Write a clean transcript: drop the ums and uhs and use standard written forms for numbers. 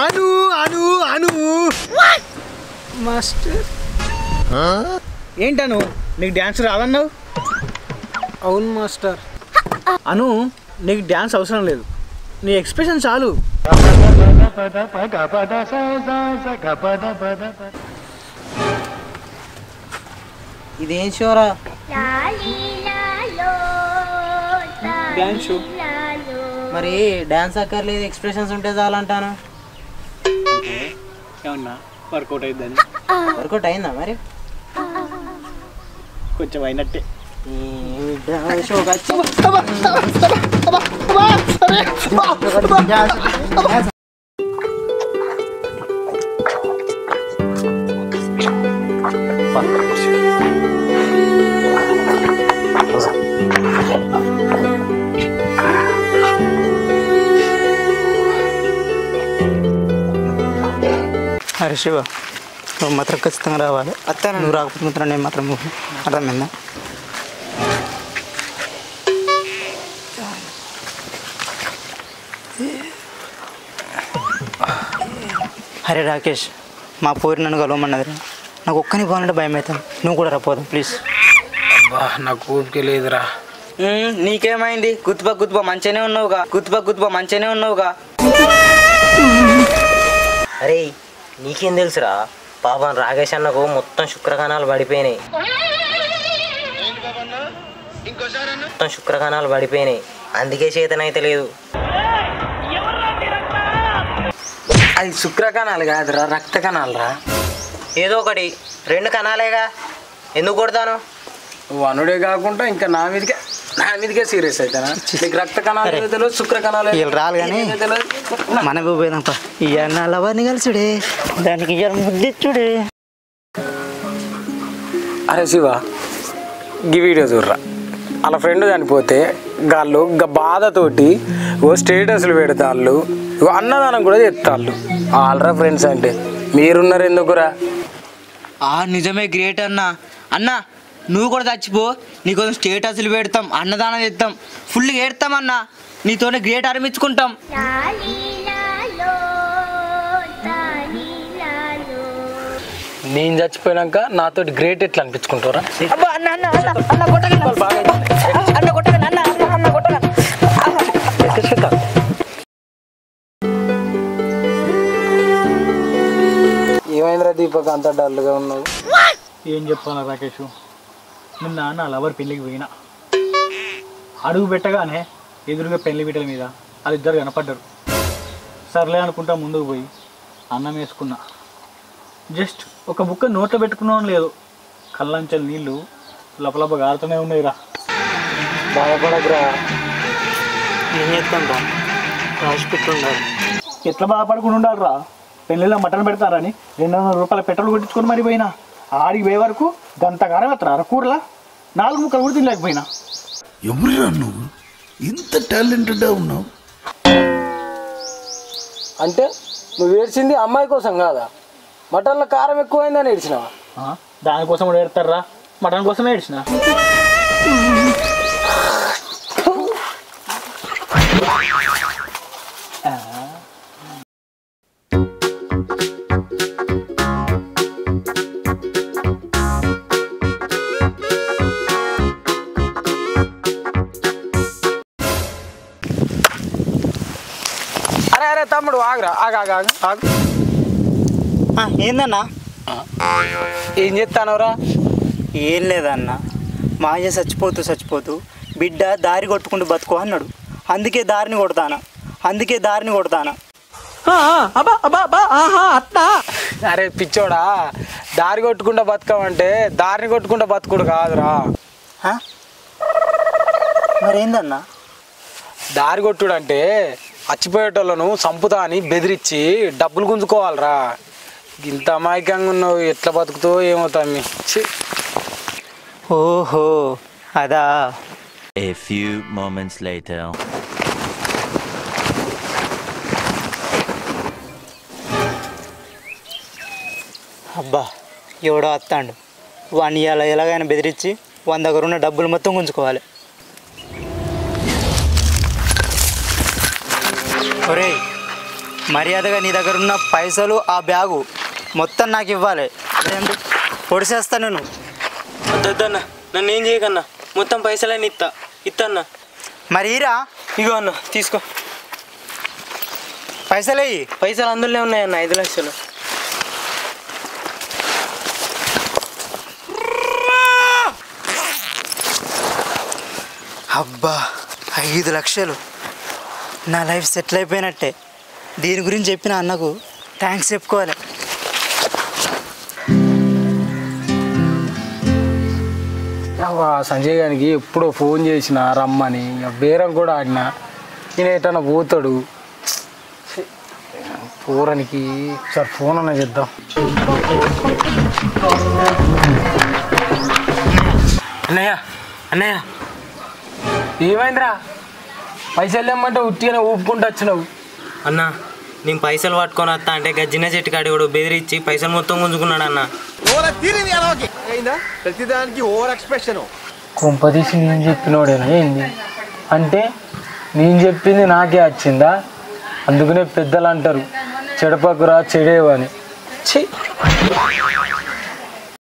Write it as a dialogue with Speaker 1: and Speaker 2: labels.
Speaker 1: అను అను అను master ఏంటను నీకు dance రాదన్నావు? అవును master. అను నీకు డ్యాన్స్ అవసరం లేదు, నీ ఎక్స్ప్రెషన్ చాలు.
Speaker 2: ఇదేం షోరా?
Speaker 1: Dance show.
Speaker 2: మరి డ్యాన్స్ అక్కర్లేదు, ఎక్స్ప్రెషన్స్ ఉంటే చాలంటాను.
Speaker 1: ఏమన్నా వర్కౌట్ అయిద్దని?
Speaker 2: వర్కౌట్ అయిందా మరి?
Speaker 1: కొంచెం అయినట్టే.
Speaker 3: అరే శివ, నువ్వు మాత్రం ఖచ్చితంగా రావాలి. అత్త నువ్వు రాకపోతే మాత్రం నేను మాత్రం అర్థమైందా? అరే రాకేష్, మా పోరి నన్ను కలవమన్నదిరా. నాకు ఒక్కని పోవాలంటే భయం అవుతాను. నువ్వు కూడా రాపోదాం ప్లీజ్.
Speaker 1: నాకు ఊపిక లేదురా.
Speaker 3: నీకేమైంది? గుత్తుపా మంచిగానే ఉన్నావుగా.
Speaker 2: అరే నీకేం తెలుసురా, పాపం రాకేష్ అన్నకు మొత్తం శుక్రకణాలు పడిపోయినాయి. అందుకే చేతనైతే లేదు.
Speaker 1: అది శుక్రకణాలు కాదురా, రక్త కణాలు రా.
Speaker 2: ఏదో ఒకటి, 2 కణాలేగా, ఎందుకు కొడతాను?
Speaker 1: వనుడే కాకుండా ఇంకా నా మీదకే సీరియస్ అవుతానా? నీకు రక్త కణాలు తెలియదు, శుక్ర కణాలు
Speaker 3: రాలు కానీ మన పోయినాక ఇయ్యాల లవర్ని కలిసుడే, దానికి ఇయ్యాల ముద్దిచ్చుడే.
Speaker 1: అరే శివ, ఈ వీడియో చూడరా. వాళ్ళ ఫ్రెండ్ చనిపోతే గాళ్ళు బాధతోటి స్టేటస్లు పెడతాళ్ళు, అన్నదానం కూడా చెప్తాళ్ళు. వాళ్ళరా ఫ్రెండ్స్ అంటే. మీరున్నారు ఎందుకురా?
Speaker 3: నిజమే, గ్రేట్ అన్నా. అన్నా నువ్వు కూడా చచ్చిపో, నీకోసం స్టేటస్లు పెడతాం, అన్నదానం చేస్తాం, ఫుల్గా ఏడతాం అన్నా. నీతోనే గ్రేట్ అనిపించుకుంటాం.
Speaker 1: నేను చచ్చిపోయినాక నాతో గ్రేట్ ఎట్లా అనిపించుకుంటారా? ఏమైందిరా దీపక్, అంత డల్గా ఉన్నావు? ఏం చెప్పాలా రాకేష్, నిన్న నా లవర్ పెళ్ళికి పోయినా. అడుగు పెట్టగానే ఎదురుగా పెళ్లి వీటల మీద వాళ్ళిద్దరు కనపడ్డారు. సర్లే అనుకుంటా ముందుకు పోయి అన్నం వేసుకున్నా. జస్ట్ ఒక బుక్క నోట్లో పెట్టుకున్నాను లేదు, కళ్ళంచెలు నీళ్ళు లపలప గారుతూనే ఉన్నాయిరా. బాధపడకురా.
Speaker 3: ఏం చేస్తాం రా, రాసి పెట్టుండాలి.
Speaker 1: ఎట్లా బాధపడకుండా ఉండాలిరా? పెళ్ళిలో మటన్ పెడతారని 200 రూపాయల పెట్రోల్ కొట్టించుకొని మరి పోయినా. ఆడికి పోయే వరకు గంట కారం ఎత్తరా కూరలా 4 ముక్కలు కూడా తినలేకపోయినా.
Speaker 4: ఎవరురా నువ్వు, ఇంత టాలెంటెడ్గా ఉన్నావు?
Speaker 1: అంటే నువ్వు ఏడ్చింది అమ్మాయి కోసం కాదా? మటన్లో కారం ఎక్కువైందని ఏడ్చినావా? దానికోసం కూడా ఏడతారా? మటన్ కోసం ఏడ్చిన. అరే తమ్ముడు ఆగురా, ఆగు.
Speaker 3: ఏందన్నా?
Speaker 1: ఏం చెప్తానవరా?
Speaker 3: ఏం లేదన్నా, మాయ చచ్చిపోతూ బిడ్డ దారి కొట్టుకుంటూ బతుకో అన్నాడు. అందుకే దారిని కొడతానా.
Speaker 1: అరే పిచ్చోడా, దారి కొట్టుకుంటా బతకమంటే దారిని కొట్టుకుంటా బతుకుడు కాదురా.
Speaker 3: మరేందన్నా?
Speaker 1: దారి కొట్టుడు అంటే చచ్చిపోయేటోళ్ళను సంపుతా అని బెదిరించి డబ్బులు గుంజుకోవాలరా. ఇంత అమాయకంగా ఉన్నావు, ఎట్లా బతుకుతావు ఏమో తమ్మి.
Speaker 3: ఓహో అదా.
Speaker 5: A few moments later.
Speaker 3: అబ్బా ఎవడో వస్తాడు, వాడిని ఎలాగైనా బెదిరించి 100 దగ్గర ఉన్న డబ్బులు మొత్తం గుంజుకోవాలి. ఒరేయ్ మర్యాదగా నీ దగ్గర ఉన్న పైసలు ఆ బ్యాగు మొత్తం నాకు ఇవ్వాలి. పొడిసేస్తా నేను.
Speaker 2: వద్దన్న, నన్ను ఏం చేయకన్నా, మొత్తం పైసలన్నీ ఇత్తన్న.
Speaker 3: మరి ఈరా
Speaker 2: ఇగో అన్న తీసుకో.
Speaker 3: పైసలు
Speaker 2: పైసలు అందులోనే ఉన్నాయన్న, 5 లక్షలు.
Speaker 3: అబ్బా 5 లక్షలు, నా లైఫ్ సెటిల్ అయిపోయినట్టే. దీని గురించి చెప్పిన అన్నకు థ్యాంక్స్ చెప్పుకోవాలి.
Speaker 1: సంజయ్ గారికి ఎప్పుడో ఫోన్ చేసిన రమ్మని, బేరం కూడా ఆడినా. నేను ఎటన్నా పోతాడు. పోరానికి ఒకసారి ఫోన్ అన్న చేద్దాం.
Speaker 2: అన్నయ్య
Speaker 1: ఏమైందిరా? పైసలు ఇమ్మంటే ఉట్టిగానే ఊపుకుంటూ వచ్చినావు.
Speaker 2: అన్న, నేను పైసలు పట్టుకొని వస్తా అంటే గజ్జిన చెట్టు కాడివాడు బెదిరించి పైసలు మొత్తం గుంజుకున్నాడు అన్న.
Speaker 1: కొంపదీసి నేను చెప్పినోడేనా ఏంది? అంటే నేను చెప్పింది నాకే వచ్చిందా? అందుకనే పెద్దలు అంటారు చెడపకురా చెడేవని. ఛీ.